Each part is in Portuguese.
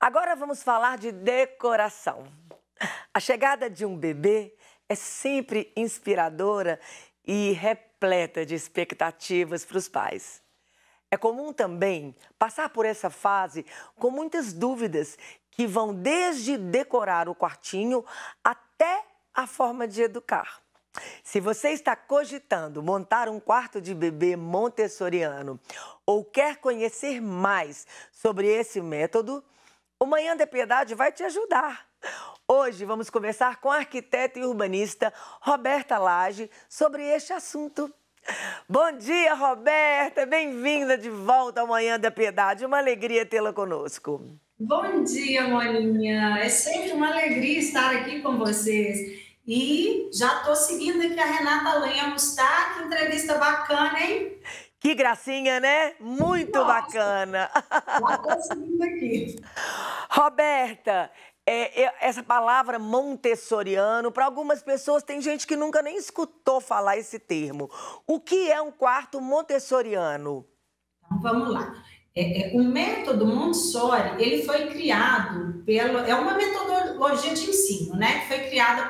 Agora vamos falar de decoração. A chegada de um bebê é sempre inspiradora e repleta de expectativas para os pais. É comum também passar por essa fase com muitas dúvidas que vão desde decorar o quartinho até a forma de educar. Se você está cogitando montar um quarto de bebê montessoriano ou quer conhecer mais sobre esse método, o Manhã da Piedade vai te ajudar. Hoje vamos conversar com a arquiteta e urbanista Roberta Lage sobre este assunto. Bom dia, Roberta! Bem-vinda de volta ao Manhã da Piedade. Uma alegria tê-la conosco. Bom dia, Moninha. É sempre uma alegria estar aqui com vocês. E já estou seguindo aqui a Renata Lemos, tá? Que entrevista bacana, hein? Que gracinha, né? Muito Nossa, bacana. já estou seguindo aqui. Roberta, essa palavra montessoriano, para algumas pessoas tem gente que nunca nem escutou falar esse termo. O que é um quarto montessoriano? Então, vamos lá. O método Montessori, ele foi criado é uma metodologia de ensino, né? Que foi criada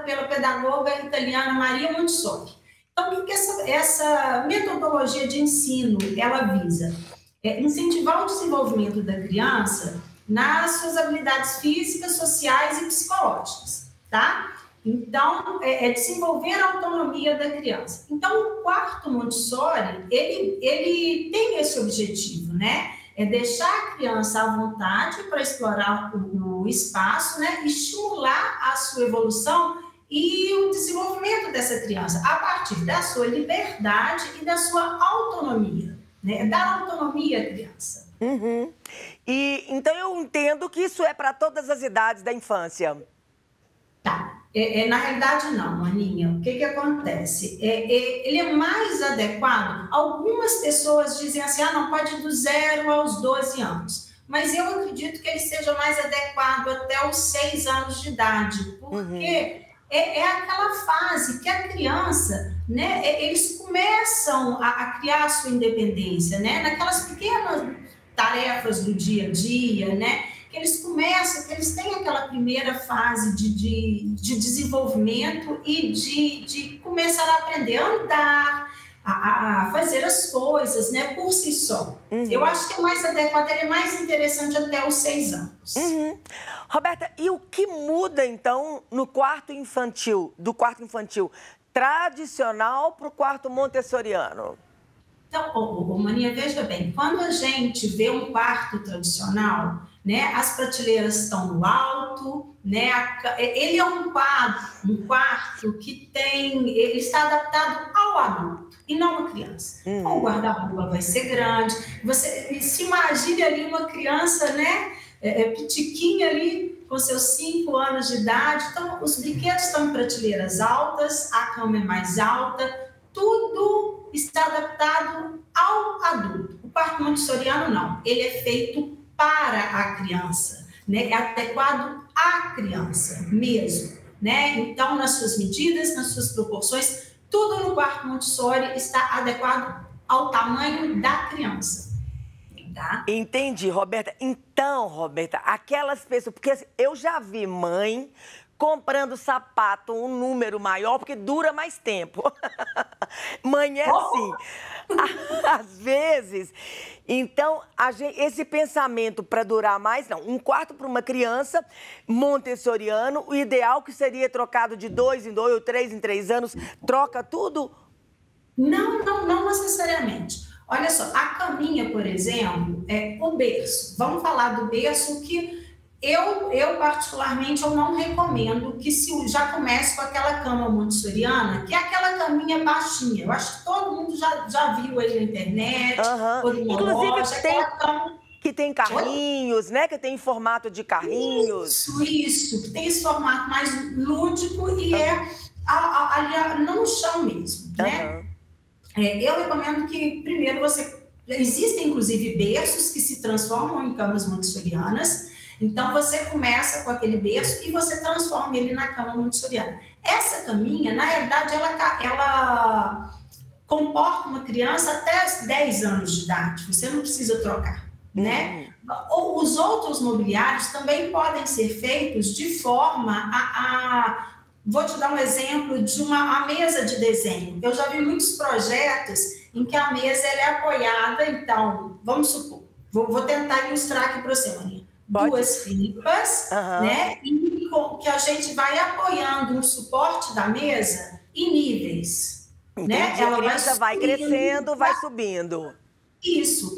pela pedagoga italiana Maria Montessori. Então, o que essa metodologia de ensino ela visa? Incentivar o desenvolvimento da criança nas suas habilidades físicas, sociais e psicológicas, tá? Então, desenvolver a autonomia da criança. Então, o quarto Montessori, ele tem esse objetivo, né? É deixar a criança à vontade para explorar o espaço, né? Estimular a sua evolução e o desenvolvimento dessa criança a partir da sua liberdade e da sua autonomia, né? Dar autonomia à criança. Uhum. E então eu entendo que isso é para todas as idades da infância. Tá. Na realidade, não, Aninha. O que acontece? Ele é mais adequado. Algumas pessoas dizem assim, não, pode do 0 aos 12 anos. Mas eu acredito que ele seja mais adequado até os 6 anos de idade. Porque é aquela fase que a criança, né, eles começam a criar a sua independência, né? Naquelas pequenas tarefas do dia a dia, né? Que eles começam, que eles têm aquela primeira fase de desenvolvimento e de começar a aprender a andar, a fazer as coisas, né, por si só. Eu acho que é mais adequado, ele é mais interessante até os 6 anos. Roberta, e o que muda, então, no quarto infantil, do quarto infantil tradicional para o quarto montessoriano? Então, Maninha, veja bem, quando a gente vê um quarto tradicional, né, as prateleiras estão no alto, né, ele é um quarto que ele está adaptado ao adulto e não à criança. O guarda-roupa vai ser grande, você se imagine ali uma criança, né, pitiquinha ali, com seus 5 anos de idade, então os brinquedos estão em prateleiras altas, a cama é mais alta, tudo está adaptado ao adulto. O quarto montessoriano não, ele é feito para a criança, né? É adequado à criança mesmo, né? Então, nas suas medidas, nas suas proporções, tudo no quarto Montessori está adequado ao tamanho da criança. Tá? Entendi, Roberta. Então, Roberta, aquelas pessoas... Porque eu já vi mãe comprando sapato um número maior, porque dura mais tempo. Mãe é assim. Às vezes. Então, esse pensamento para durar mais, não. Um quarto para uma criança, montessoriano, o ideal que seria trocado de 2 em 2 ou 3 em 3 anos, troca tudo? Não necessariamente. Olha só, a caminha, por exemplo, o berço. Vamos falar do berço que eu particularmente, eu não recomendo que se já comece com aquela cama montessoriana, que é aquela caminha baixinha. Eu acho que todo mundo já viu aí na internet, ou numa inclusive loja, aquela cama... que tem carrinhos, né? Que tem formato de carrinhos. Isso, que tem esse formato mais lúdico e ali no chão mesmo, né? Eu recomendo que primeiro existem inclusive berços que se transformam em camas montessorianas. Então, você começa com aquele berço e você transforma ele na cama montessoriana. Essa caminha, na realidade, ela comporta uma criança até os 10 anos de idade. Você não precisa trocar, né? Os outros mobiliários também podem ser feitos de forma vou te dar um exemplo de uma mesa de desenho. Eu já vi muitos projetos em que a mesa ela é apoiada, então, vamos supor, vou tentar ilustrar aqui para você, Maria. Duas fipas, né? E que a gente vai apoiando o suporte da mesa em níveis. Né? Ela vai crescendo, vai subindo. Isso.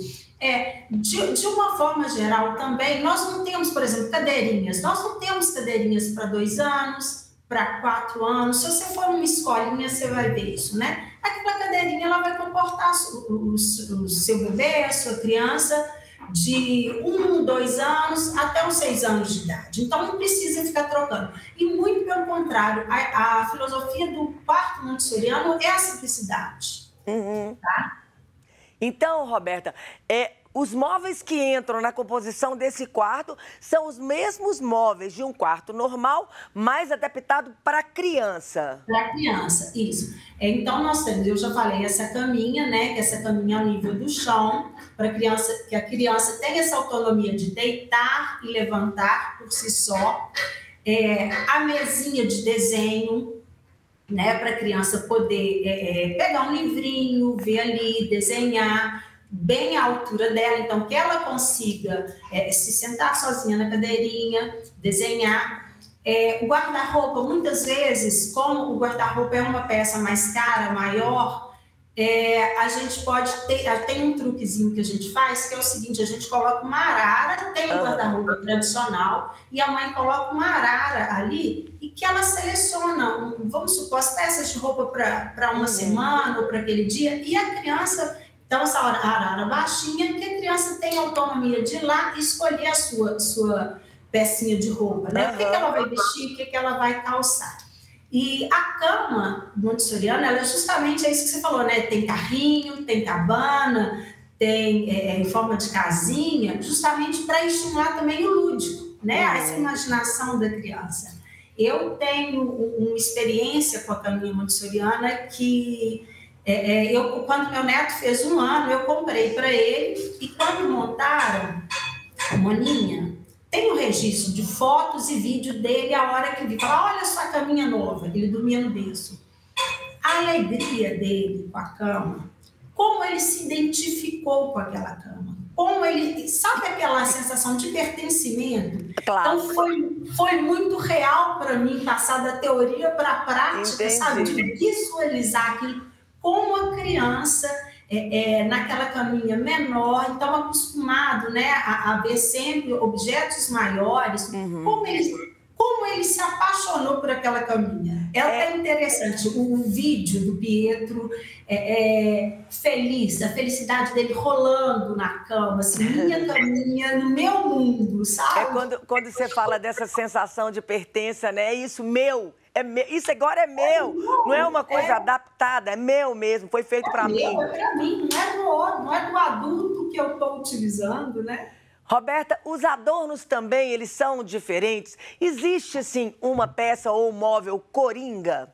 De uma forma geral também, nós não temos, por exemplo, cadeirinhas. Nós não temos cadeirinhas para 2 anos, para 4 anos. Se você for numa escolinha, você vai ver isso, né? Aquela cadeirinha, ela vai comportar o seu bebê, a sua criança, de 1, 2 anos até os 6 anos de idade. Então, não precisa ficar trocando. E muito pelo contrário, a filosofia do quarto montessoriano é a simplicidade. Tá? Então, Roberta, os móveis que entram na composição desse quarto são os mesmos móveis de um quarto normal, mas adaptado para a criança. Para a criança, isso. Então, nós temos, eu já falei, essa caminha, né? Que essa caminha ao nível do chão, para criança, que a criança tenha essa autonomia de deitar e levantar por si só. A mesinha de desenho, né? Para a criança poder pegar um livrinho, ver ali, desenhar bem à altura dela, então que ela consiga se sentar sozinha na cadeirinha, desenhar. O guarda-roupa, muitas vezes, como o guarda-roupa é uma peça mais cara, maior, a gente pode ter, tem um truquezinho que a gente faz, que é o seguinte, a gente coloca uma arara, tem o guarda-roupa tradicional, e a mãe coloca uma arara ali, e que ela seleciona, vamos supor, as peças de roupa para uma semana ou para aquele dia, e a criança... Então, essa arara baixinha, que a criança tem autonomia de ir lá e escolher a sua pecinha de roupa, né? O que ela vai vestir, o que ela vai calçar. E a cama montessoriana, ela é justamente isso que você falou, né? Tem carrinho, tem cabana, tem em forma de casinha, justamente para estimular também o lúdico, né? Essa imaginação da criança. Eu tenho uma experiência com a caminha montessoriana que... quando meu neto fez 1 ano, eu comprei para ele, e quando montaram a maninha, tem um registro de fotos e vídeo dele a hora que ele fala, olha só a caminha nova, ele dormia no berço. A alegria dele com a cama, como ele se identificou com aquela cama, como ele, sabe aquela sensação de pertencimento? Claro. Então foi muito real para mim passar da teoria para a prática, sabe? De visualizar aquilo. Como a criança, naquela caminha menor, então acostumado, né, a ver sempre objetos maiores, como ele se apaixonou por aquela caminha. É até interessante, o vídeo do Pietro feliz, a felicidade dele rolando na cama, assim, minha caminha no meu mundo, sabe? Quando você fala dessa sensação de pertença, né, isso meu... isso agora é meu, não é uma coisa adaptada, é meu mesmo, foi feito para mim. É para mim, não é do adulto que eu estou utilizando, né? Roberta, os adornos também, eles são diferentes? Existe, assim, uma peça ou um móvel coringa?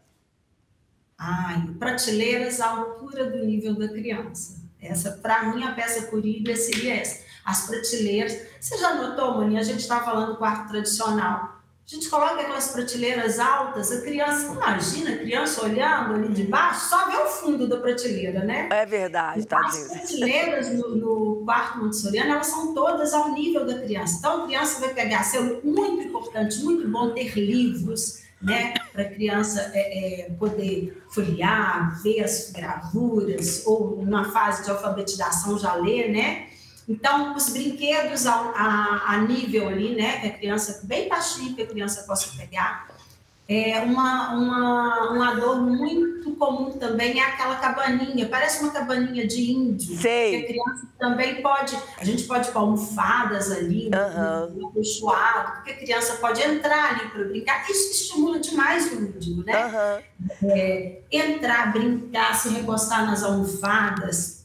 Prateleiras à altura do nível da criança. Essa, para mim, a peça coringa seria essa. As prateleiras. Você já notou, Mani? A gente está falando do quarto tradicional. A gente coloca aquelas prateleiras altas, a criança, imagina a criança olhando ali de baixo, só vê o fundo da prateleira, né? É verdade, As prateleiras no quarto montessoriano, elas são todas ao nível da criança. Então, a criança vai pegar, muito importante, muito bom ter livros, né? Para a criança poder folhear, ver as gravuras, ou na fase de alfabetização já ler, né? Então, os brinquedos a nível ali, né, que a criança, bem baixinho, que a criança possa pegar. Um adorno muito comum também é aquela cabaninha, parece uma cabaninha de índio. Sei. Que a criança também a gente pode pôr almofadas ali, no acolchoado, porque a criança pode entrar ali para brincar. Isso estimula demais o lúdico, né? Entrar, brincar, se recostar nas almofadas.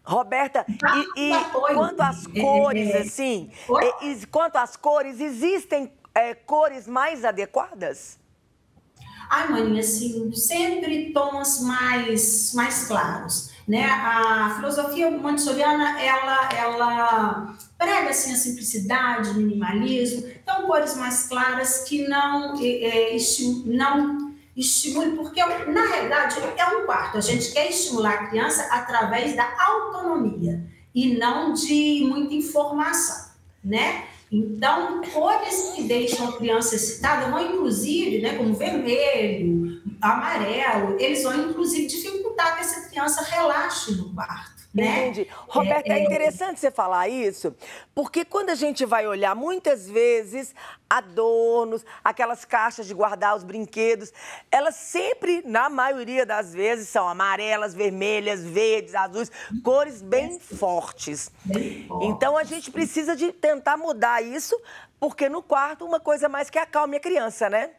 Roberta, e quanto às cores, assim, quanto às cores, existem cores mais adequadas? Maninha, assim, sempre tons mais claros. né? A filosofia montessoriana, ela prega assim, a simplicidade, o minimalismo, então cores mais claras que não estimule, porque na realidade é um quarto, a gente quer estimular a criança através da autonomia e não de muita informação, né? Então, cores que deixam a criança excitada vão, inclusive, né, como vermelho, amarelo, eles vão, inclusive, dificultar que essa criança relaxe no quarto, né? Entendi. Roberta, é interessante você falar isso, porque quando a gente vai olhar, muitas vezes, adornos, aquelas caixas de guardar os brinquedos, elas sempre, na maioria das vezes, são amarelas, vermelhas, verdes, azuis, cores bem fortes. Então, a gente precisa de tentar mudar isso, porque no quarto, uma coisa mais que acalme a criança, né?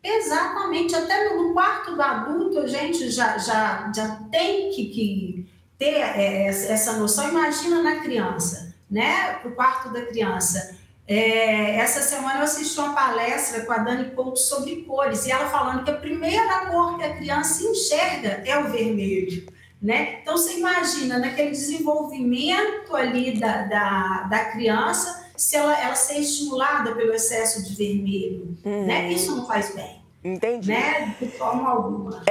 Exatamente. Até no quarto do adulto, a gente já tem que ter essa noção. Imagina na criança, né? O quarto da criança. Essa semana eu assisti uma palestra com a Dani Couto sobre cores, e ela falando que a primeira cor que a criança enxerga é o vermelho, né? Então, você imagina, naquele desenvolvimento ali da criança, se ela ser estimulada pelo excesso de vermelho, né? Isso não faz bem. Entendi. Né? De forma alguma.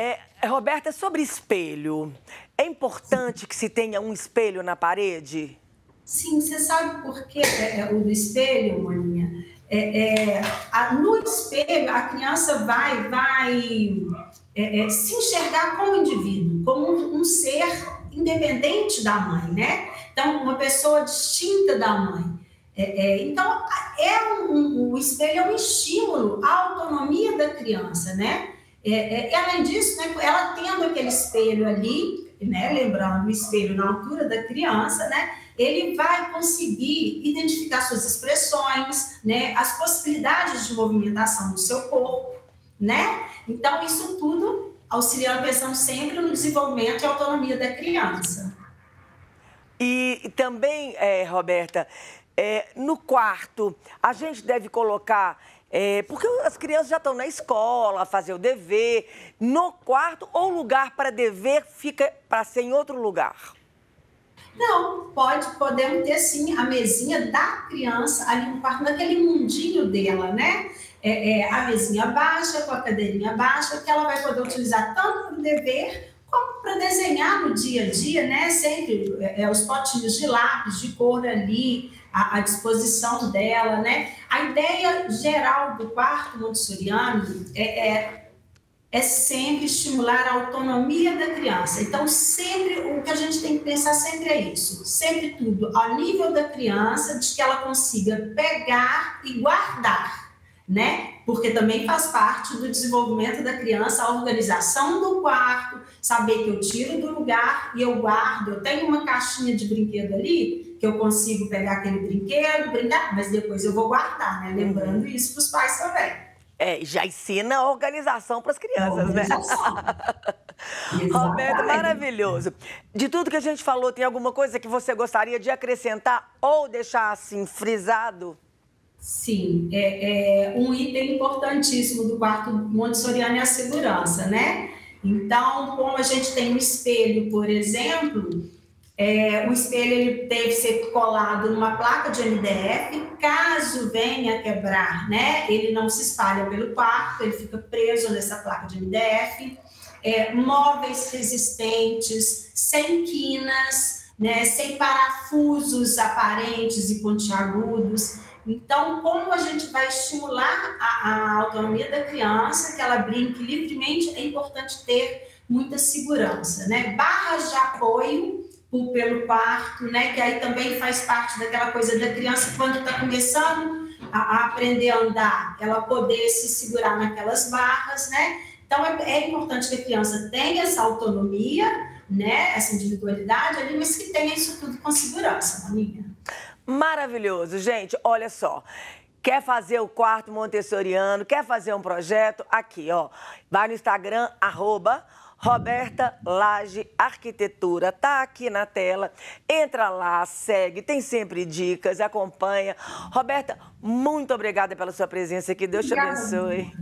Roberta, sobre espelho, é importante que se tenha um espelho na parede? Sim, você sabe por que o do espelho, Maninha? No espelho, a criança vai se enxergar como indivíduo, como um ser independente da mãe, né? Então, uma pessoa distinta da mãe. Então, o espelho é um estímulo à autonomia da criança, né? Além disso, né, ela tendo aquele espelho ali, né, lembrando o espelho na altura da criança, né, ele vai conseguir identificar suas expressões, né, as possibilidades de movimentação do seu corpo, né? Então, isso tudo auxiliando, pensando sempre no desenvolvimento e autonomia da criança. E também, Roberta, no quarto, a gente deve colocar, porque as crianças já estão na escola, fazer o dever, no quarto, ou o lugar para dever fica para ser em outro lugar? Não, podemos ter sim a mesinha da criança ali no quarto, naquele mundinho dela, né? A mesinha baixa, com a cadeirinha baixa, que ela vai poder utilizar tanto para o dever, como para desenhar no dia a dia, né? Sempre os potinhos de lápis, de cor ali, à disposição dela, né? A ideia geral do quarto montessoriano é sempre estimular a autonomia da criança. Então, sempre, o que a gente tem que pensar sempre é isso. Sempre tudo ao nível da criança, de que ela consiga pegar e guardar, né? Porque também faz parte do desenvolvimento da criança a organização do quarto, saber que eu tiro do lugar e eu guardo. Eu tenho uma caixinha de brinquedo ali, que eu consigo pegar aquele brinquedo, brincar, mas depois eu vou guardar, né? Lembrando isso para os pais também. Já ensina a organização para as crianças, né? Roberta, maravilhoso. De tudo que a gente falou, tem alguma coisa que você gostaria de acrescentar ou deixar assim frisado? Sim, um item importantíssimo do quarto montessoriano é a segurança, né? Então, como a gente tem um espelho, por exemplo, o espelho ele deve ser colado numa placa de MDF, caso venha quebrar, né? Ele não se espalha pelo quarto, ele fica preso nessa placa de MDF. Móveis resistentes, sem quinas, né? Sem parafusos aparentes e pontiagudos. Então, como a gente vai estimular a autonomia da criança, que ela brinque livremente, é importante ter muita segurança, né? Barras de apoio pelo quarto, né? Que aí também faz parte daquela coisa da criança, quando está começando a aprender a andar, ela poder se segurar naquelas barras, né? Então, é importante que a criança tenha essa autonomia, né? Essa individualidade ali, mas que tenha isso tudo com segurança, Maninha. Maravilhoso, gente. Olha só. Quer fazer o quarto montessoriano, quer fazer um projeto? Aqui, ó. Vai no Instagram, @Roberta Lage Arquitetura, tá aqui na tela. Entra lá, segue, tem sempre dicas, acompanha. Roberta, muito obrigada pela sua presença aqui. Deus te abençoe.